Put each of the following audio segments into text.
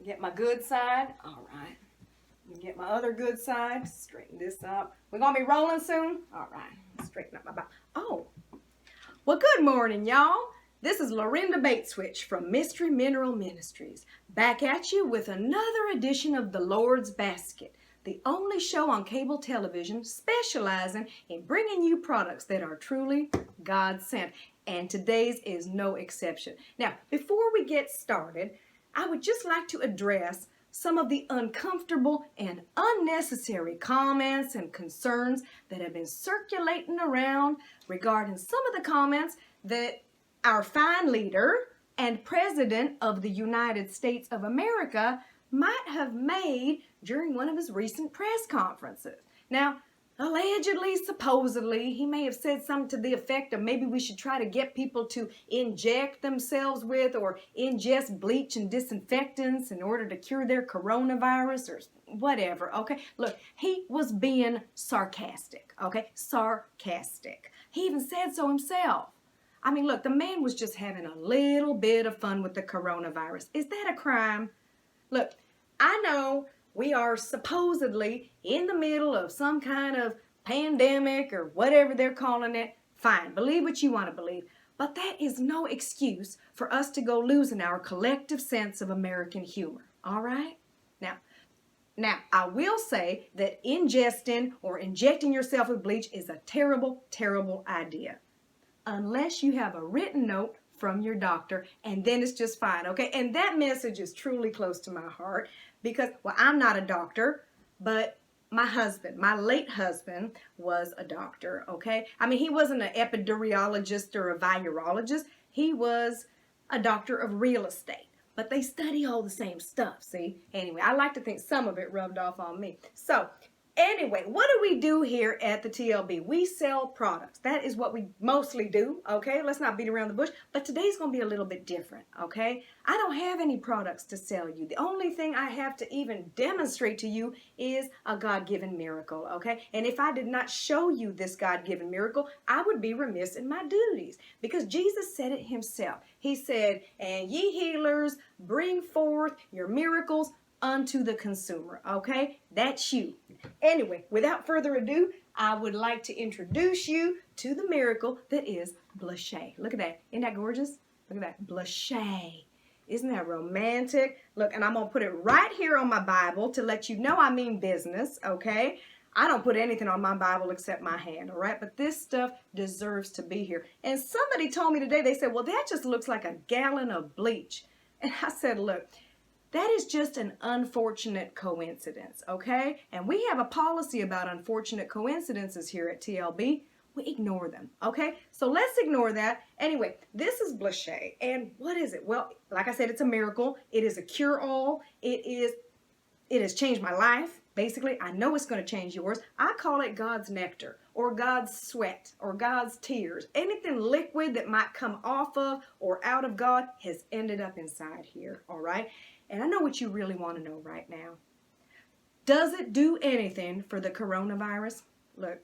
Get my good side. All right. Get my other good side. Straighten this up. We're going to be rolling soon. All right. Straighten up my back. Oh. Well, good morning, y'all. This is Lorinda Bateswitch from Mystery Mineral Ministries. Back at you with another edition of The Lord's Basket, the only show on cable television specializing in bringing you products that are truly God-sent. And today's is no exception. Now, before we get started, I would just like to address some of the uncomfortable and unnecessary comments and concerns that have been circulating around regarding some of the comments that our fine leader and President of the United States of America might have made during one of his recent press conferences. Now, allegedly, supposedly, he may have said something to the effect of maybe we should try to get people to inject themselves with or ingest bleach and disinfectants in order to cure their coronavirus or whatever, okay? Look, he was being sarcastic, okay? Sarcastic. He even said so himself. I mean, look, the man was just having a little bit of fun with the coronavirus. Is that a crime? Look, I know we are supposedly in the middle of some kind of pandemic or whatever they're calling it. Fine, believe what you want to believe. But that is no excuse for us to go losing our collective sense of American humor, all right? Now, I will say that ingesting or injecting yourself with bleach is a terrible, terrible idea. Unless you have a written note from your doctor, and then it's just fine, okay? And that message is truly close to my heart because, well, I'm not a doctor, but my husband, my late husband, was a doctor, okay? I mean, he wasn't an epidemiologist or a virologist. He was a doctor of real estate, but they study all the same stuff, see? Anyway, I like to think some of it rubbed off on me. So, anyway, what do we do here at the TLB? We sell products. That is what we mostly do, okay? Let's not beat around the bush. But today's going to be a little bit different, okay? I don't have any products to sell you. The only thing I have to even demonstrate to you is a God-given miracle, okay? And if I did not show you this God-given miracle, I would be remiss in my duties because Jesus said it himself. He said, "And ye healers, bring forth your miracles unto the consumer," okay? That's you. Anyway, without further ado, I would like to introduce you to the miracle that is Bleach. Look at that. Isn't that gorgeous? Look at that. Bleach. Isn't that romantic? Look, and I'm going to put it right here on my Bible to let you know I mean business, okay? I don't put anything on my Bible except my hand, all right? But this stuff deserves to be here. And somebody told me today, they said, well, that just looks like a gallon of bleach. And I said, look, that is just an unfortunate coincidence, okay? And we have a policy about unfortunate coincidences here at TLB. We ignore them, okay? So let's ignore that. Anyway, this is Bleach. And what is it? Well, like I said, it's a miracle. It is a cure-all. It has changed my life, basically. I know it's going to change yours. I call it God's nectar or God's sweat or God's tears. Anything liquid that might come off of or out of God has ended up inside here, all right? And I know what you really want to know right now. Does it do anything for the coronavirus? Look,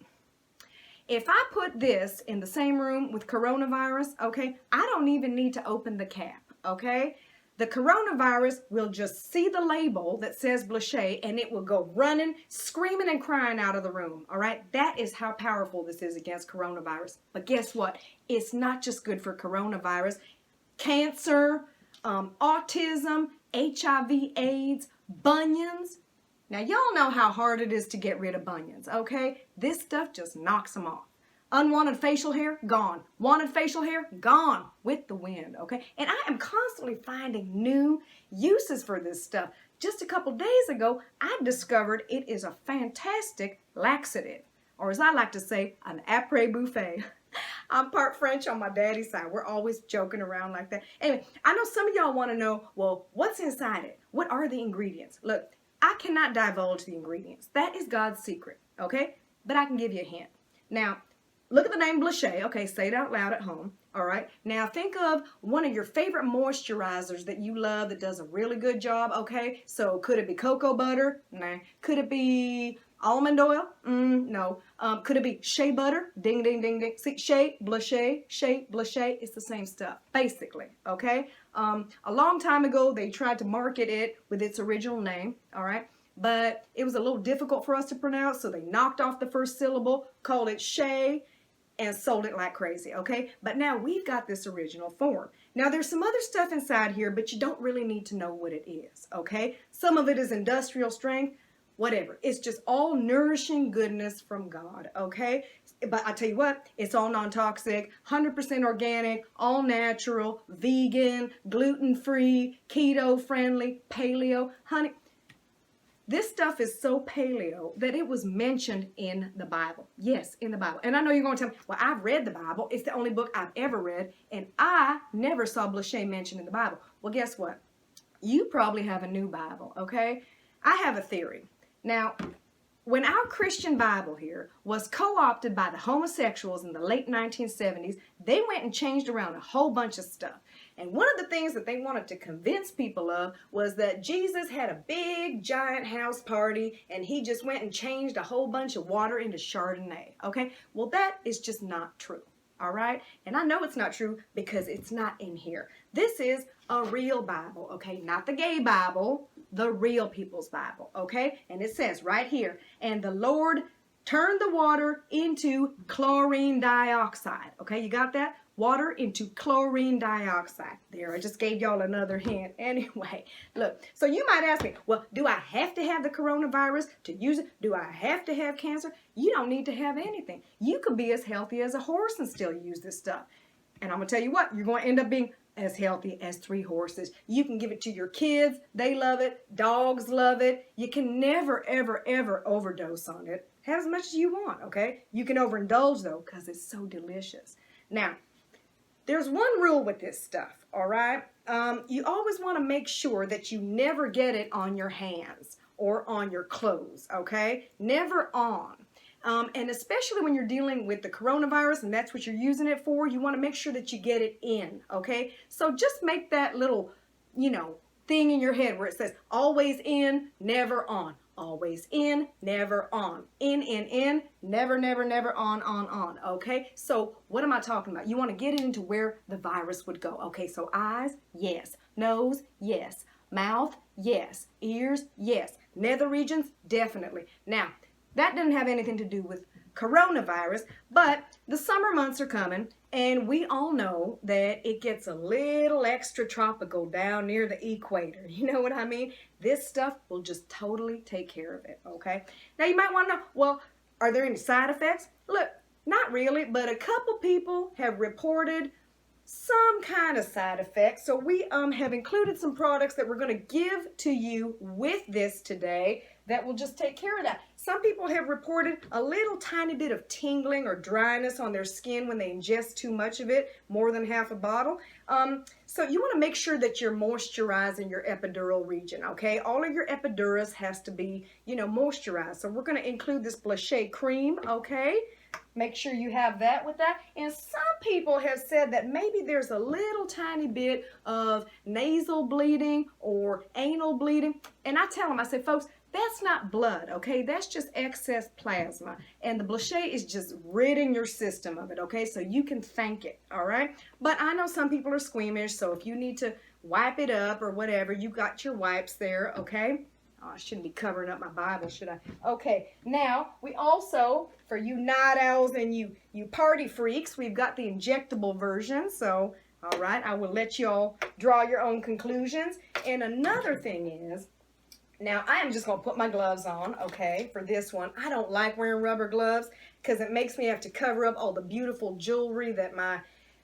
if I put this in the same room with coronavirus, okay, I don't even need to open the cap, okay? The coronavirus will just see the label that says Bleach and it will go running, screaming and crying out of the room, all right? That is how powerful this is against coronavirus. But guess what? It's not just good for coronavirus. Cancer, autism, HIV, AIDS, bunions. Now, y'all know how hard it is to get rid of bunions, okay? This stuff just knocks them off. Unwanted facial hair, gone. Wanted facial hair, gone with the wind, okay? And I am constantly finding new uses for this stuff. Just a couple days ago, I discovered it is a fantastic laxative, or as I like to say, an après-buffet. I'm part French on my daddy's side. We're always joking around like that. Anyway, I know some of y'all want to know, well, what's inside it? What are the ingredients? Look, I cannot divulge the ingredients. That is God's secret, okay? But I can give you a hint. Now, look at the name Bleach. Okay, say it out loud at home, all right? Now, think of one of your favorite moisturizers that you love that does a really good job, okay? So, could it be cocoa butter? Nah. Could it be Almond oil? No. Could it be shea butter? Ding, ding, ding, ding. See, shea, blushay, it's the same stuff, basically, okay? A long time ago, they tried to market it with its original name, all right? But it was a little difficult for us to pronounce, so they knocked off the first syllable, called it shea, and sold it like crazy, okay? But now we've got this original form. Now there's some other stuff inside here, but you don't really need to know what it is, okay? Some of it is industrial strength, whatever. It's just all nourishing goodness from God, okay? But I tell you what, it's all non-toxic, 100% organic, all natural, vegan, gluten-free, keto-friendly, paleo, honey. This stuff is so paleo that it was mentioned in the Bible. Yes, in the Bible. And I know you're going to tell me, well, I've read the Bible. It's the only book I've ever read, and I never saw blushay mentioned in the Bible. Well, guess what? You probably have a new Bible, okay? I have a theory. Now, when our Christian Bible here was co-opted by the homosexuals in the late 1970s, they went and changed around a whole bunch of stuff. And one of the things that they wanted to convince people of was that Jesus had a big, giant house party, and he just went and changed a whole bunch of water into Chardonnay, okay? Well, that is just not true, all right? And I know it's not true because it's not in here. This is a real Bible, okay? Not the gay Bible, the real people's Bible, okay? And it says right here, and the Lord turned the water into chlorine dioxide, okay? You got that? Water into chlorine dioxide. There, I just gave y'all another hint. Anyway, look, so you might ask me, well, do I have to have the coronavirus to use it? Do I have to have cancer? You don't need to have anything. You could be as healthy as a horse and still use this stuff. And I'm going to tell you what, you're going to end up being as healthy as 3 horses. You can give it to your kids. They love it. Dogs love it. You can never, ever, ever overdose on it. Have as much as you want, okay? You can overindulge, though, because it's so delicious. Now, there's one rule with this stuff, all right? You always want to make sure that you never get it on your hands or on your clothes, okay? Never on. And especially when you're dealing with the coronavirus and that's what you're using it for, you want to make sure that you get it in, okay? So just make that little, thing in your head where it says always in, never on. Always in, never on. In, never, never, never on, okay? So what am I talking about? You want to get it into where the virus would go. Okay, so eyes, yes. Nose, yes. Mouth, yes. Ears, yes. Nether regions, definitely. Now, that doesn't have anything to do with coronavirus, but the summer months are coming, and we all know that it gets a little extra tropical down near the equator. You know what I mean? This stuff will just totally take care of it, okay? Now, you might want to know, well, are there any side effects? Look, not really, but a couple people have reported some kind of side effects. So we have included some products that we're going to give to you with this today that will just take care of that. Some people have reported a little tiny bit of tingling or dryness on their skin when they ingest too much of it, more than half a bottle. So you want to make sure that you're moisturizing your epidural region, okay? All of your epiduras has to be, moisturized. So we're going to include this blushay cream, okay? Make sure you have that with that. And some people have said that maybe there's a little tiny bit of nasal bleeding or anal bleeding. And I tell them, I say, folks, that's not blood, okay? That's just excess plasma. And the blushay is just ridding your system of it, okay? So you can thank it, all right? But I know some people are squeamish, so if you need to wipe it up or whatever, you got your wipes there, okay? Oh, I shouldn't be covering up my Bible, should I? Okay, now we also, for you night owls and you party freaks, we've got the injectable version. So, all right, I will let you all draw your own conclusions. And another thing is, now I am just going to put my gloves on, okay, for this one. I don't like wearing rubber gloves because it makes me have to cover up all the beautiful jewelry that my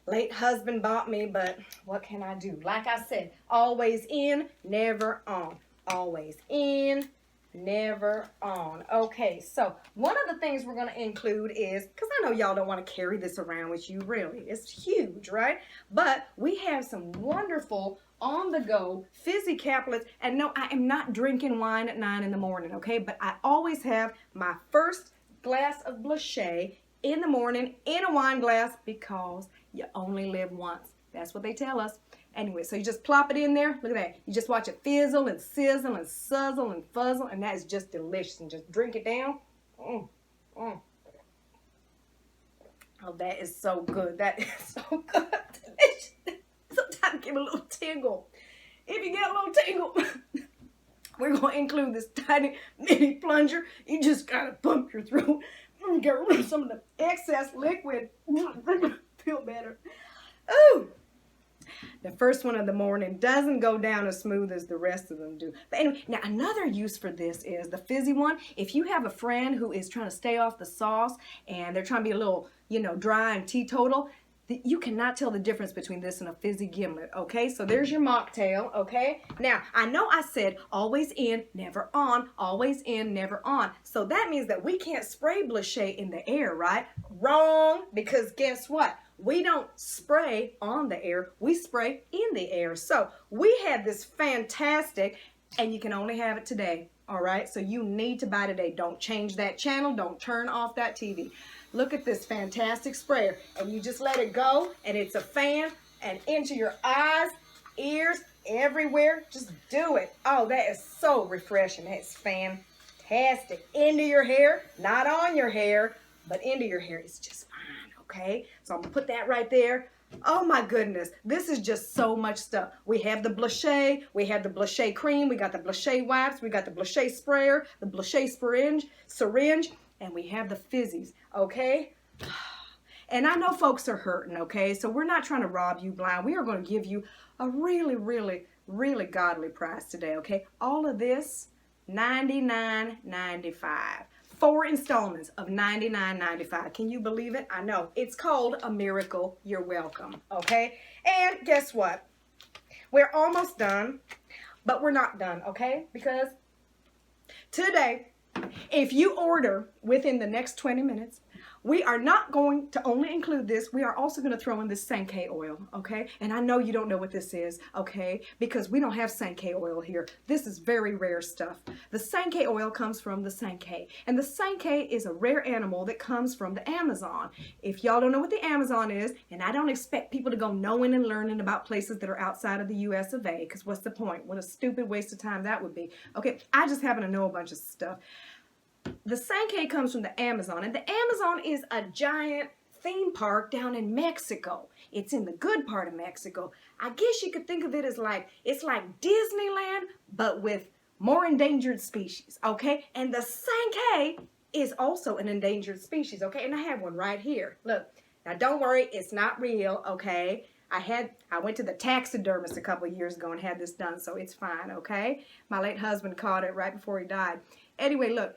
late husband bought me. But what can I do? Like I said, always in, never on. Always in, never on. Okay, so one of the things we're going to include is, because I know y'all don't want to carry this around with you, really. It's huge, right? But we have some wonderful on-the-go fizzy caplets. And no, I am not drinking wine at 9 in the morning, okay? But I always have my first glass of blushay in the morning in a wine glass because you only live once. That's what they tell us. Anyway, so you just plop it in there. Look at that. You just watch it fizzle and sizzle and suzzle and fuzzle, and that is just delicious. And just drink it down. Mm, mm. Oh, that is so good. That is so good. Sometimes give a little tingle. If you get a little tingle, we're going to include this tiny mini plunger. You just got to pump your throat and get rid of some of the excess liquid. Feel better. Ooh. The first one of the morning doesn't go down as smooth as the rest of them do. But anyway, now another use for this is the fizzy one. If you have a friend who is trying to stay off the sauce and they're trying to be a little, dry and teetotal, you cannot tell the difference between this and a fizzy gimlet, okay? So there's your mocktail, okay? Now, I know I said always in, never on, always in, never on. So that means that we can't spray Bleach in the air, right? Wrong, because guess what? We don't spray on the air, we spray in the air. So we have this fantastic, and you can only have it today, all right? So you need to buy today. Don't change that channel, don't turn off that TV. Look at this fantastic sprayer, and you just let it go, and it's a fan, and into your eyes, ears, everywhere. Just do it. Oh, that is so refreshing. That's fantastic. Into your hair, not on your hair, but into your hair. It's just fine, okay? So I'm gonna put that right there. Oh my goodness, this is just so much stuff. We have the Bleach, we have the Bleach cream, we got the Bleach wipes, we got the Bleach sprayer, the Bleach syringe, and we have the fizzies, okay? And I know folks are hurting, okay? So we're not trying to rob you blind. We are going to give you a really, really, really godly price today, okay? All of this, $99.95. 4 installments of $99.95. Can you believe it? I know. It's called a miracle. You're welcome, okay? And guess what? We're almost done, but we're not done, okay? Because today, if you order within the next 20 minutes, we are not going to only include this, we are also going to throw in this Sankei oil, okay? And I know you don't know what this is, okay? Because we don't have Sankei oil here. This is very rare stuff. The Sankei oil comes from the Sankei. And the Sankei is a rare animal that comes from the Amazon. If y'all don't know what the Amazon is, and I don't expect people to go knowing and learning about places that are outside of the US of A, because what's the point? What a stupid waste of time that would be. Okay, I just happen to know a bunch of stuff. The Sankei comes from the Amazon, and the Amazon is a giant theme park down in Mexico. It's in the good part of Mexico. I guess you could think of it as it's like Disneyland, but with more endangered species, okay? And the Sankei is also an endangered species, okay? And I have one right here. Look, now don't worry, it's not real, okay? I went to the taxidermist a couple of years ago and had this done, so it's fine, okay? My late husband caught it right before he died. Anyway, look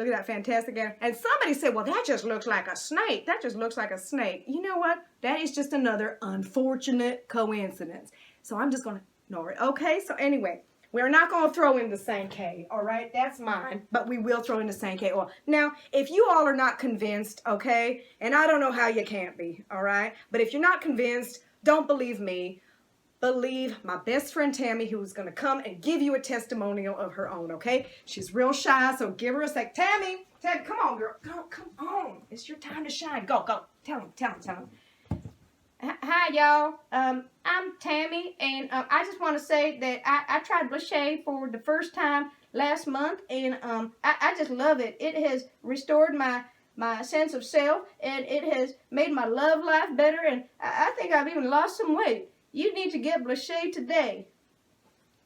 at that fantastic animal. And somebody said, well, that just looks like a snake. That just looks like a snake. You know what? That is just another unfortunate coincidence. So I'm just going to ignore it. Okay, so anyway, we're not going to throw in the Sankei, all right? That's mine, but we will throw in the Sankei oil. Now, if you all are not convinced, okay, and I don't know how you can't be, all right? But if you're not convinced, don't believe me. Believe my best friend Tammy, who's going to come and give you a testimonial of her own, okay? She's real shy, so give her a sec. Tammy, come on, girl. Come on. It's your time to shine. Go. Tell him. Hi, y'all. I'm Tammy, and I just want to say that I tried Bleach for the first time last month, and I just love it. It has restored my sense of self, and it has made my love life better, and I think I've even lost some weight. You need to get Bleach today.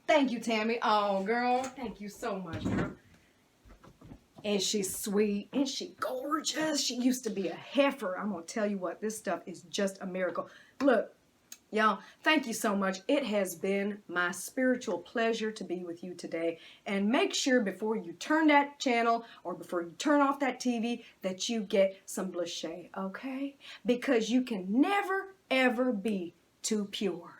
Thank you, Tammy. Oh, girl. Thank you so much, girl. And she's sweet. And she gorgeous. She used to be a heifer. I'm going to tell you what. This stuff is just a miracle. Look, y'all, thank you so much. It has been my spiritual pleasure to be with you today. And make sure before you turn that channel or before you turn off that TV that you get some Bleach, okay? Because you can never, ever be too pure.